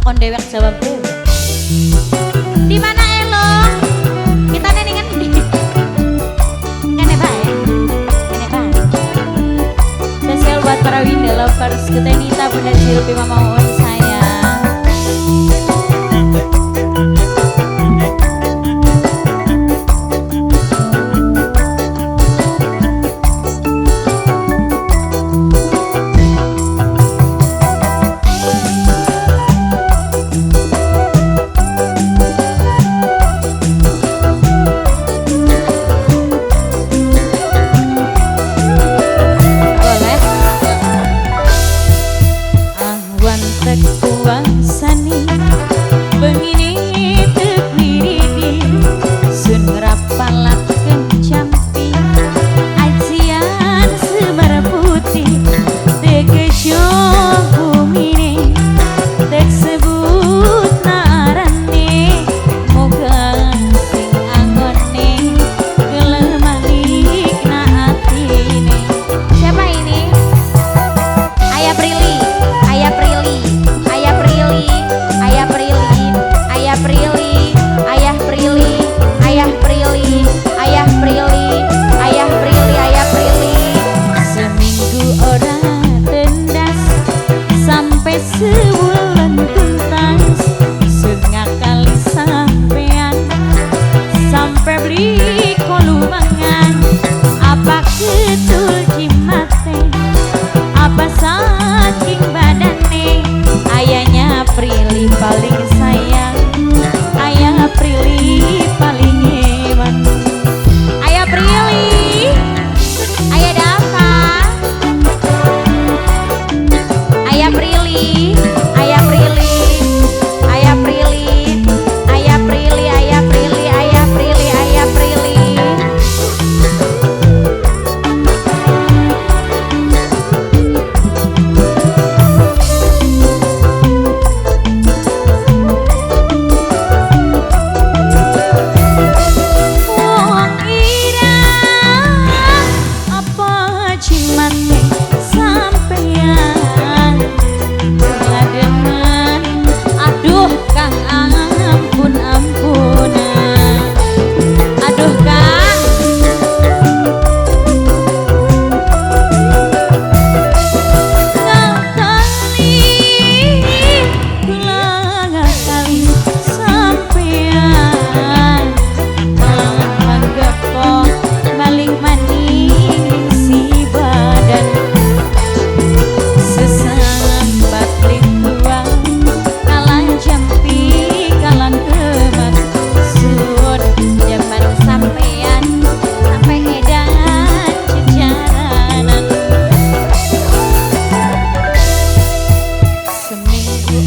takon dewek jawab dewek. Di mana elo? Kita neningan di. Kene bae. Kene bae. Spesial buat para Winda lovers, Kutenita Bunda Cilpi Mama Uun sayang. Kuasani begini tekwiridi sun rapalat kencampi ajian semar putih tekejo bumine tek sebut narane moga sing angone gelemalik na atine. Siapa ini? Ayah Prilly. Ayah Prilly, Ayah Prilly, Ayah Prilly, Ayah Prilly, Ayah Prilly, Ayah Prilly, Ayah Prilly, Ayah Prilly, Ayah Prilly. Seminggu orang tendas sampai sebulan tuntas, setengah kali sampean sampai beli kolumangan. Apa ketul jimate, apa saking badane, ayahnya Prilly paling sayang, ayah Prilly paling hebat. Ayah Prilly, ayah Dava, ayah Prilly, ayah Prilly, ayah Prilly, ayah Prilly, ayah Prilly, ayah Prilly, ayah Prilly.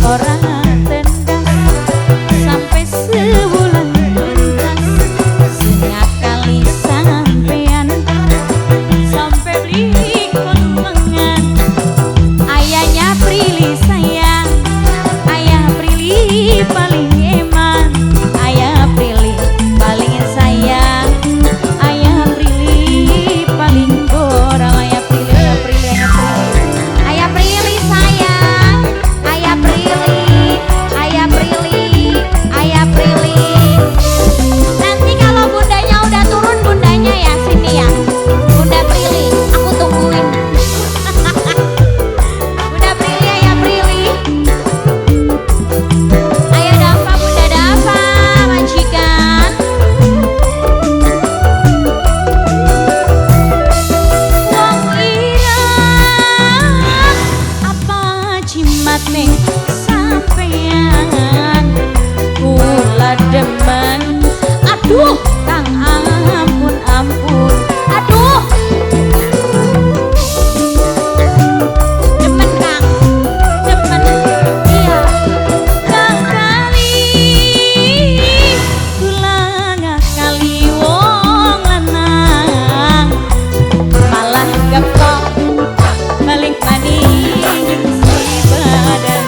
Orang tendas sampai sebulan tuntas, setengah kali sampean sampai beli kolumangan. Ayahnya Prilly sayang, ayah Prilly paling eman, ayah Prilly paling sayang, ayah Prilly paling goral, ayah Prilly, ayah Prilly, ayah Prilly, ayah Prilly sayang, ayah Prilly, ayah Prilly, ayah Prilly. Nanti kalau bundanya udah turun, bundanya ya sini ya, Bunda Prilly, aku tungguin. Bunda Prilly, ayah Prilly, ayah Dava, Bunda Dava, majikan. Wong ireng apa jimat nih sampean kula demen. Aduh Kang ampun ampun, aduh demen Kang, demen. Iya Kang kali kula ngakali wong lanang malah gepok balik maning si badan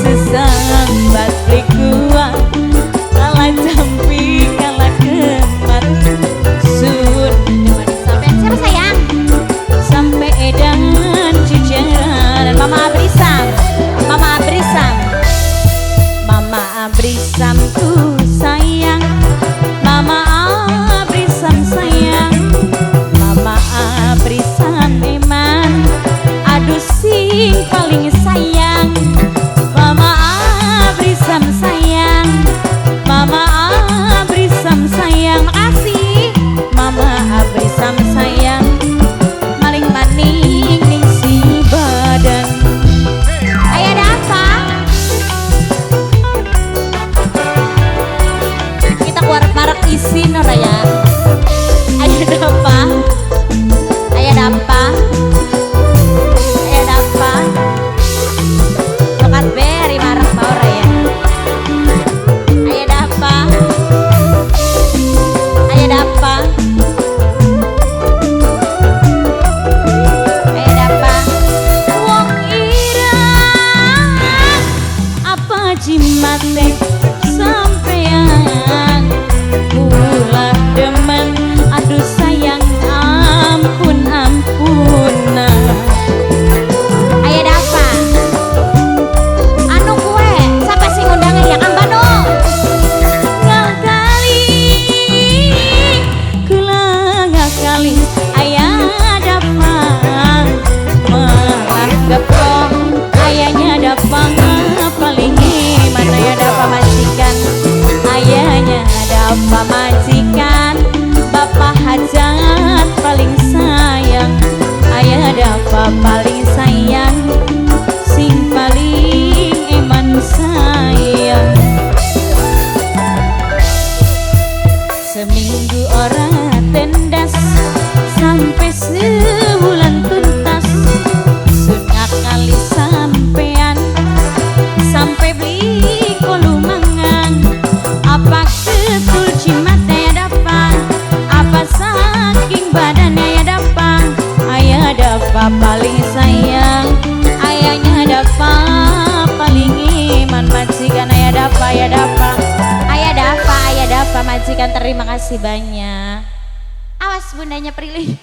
sesambat kuat teh sampean ulah demen aduh sayang ampun ampunan aya dapa anu kue siapa sih ngundangnya yang ambano ngakali kula ngakali aya dapa malah gepong ayahnya dapa paling mana ya dapa majikan ayahnya dapa majikan bapak hajat paling sayang ayah dapa paling sayang sing paling eman sayang seminggu ora tendas sampai sebulan tuntas sudah kali sampean sampai beli kolumangan apa ketul cimat ya dapat apa saking badannya ya dapat ayah dapat paling sayang ayahnya dapat paling iman majikan ayah dapat ayah dapat majikan terima kasih banyak awas bundanya Prilly.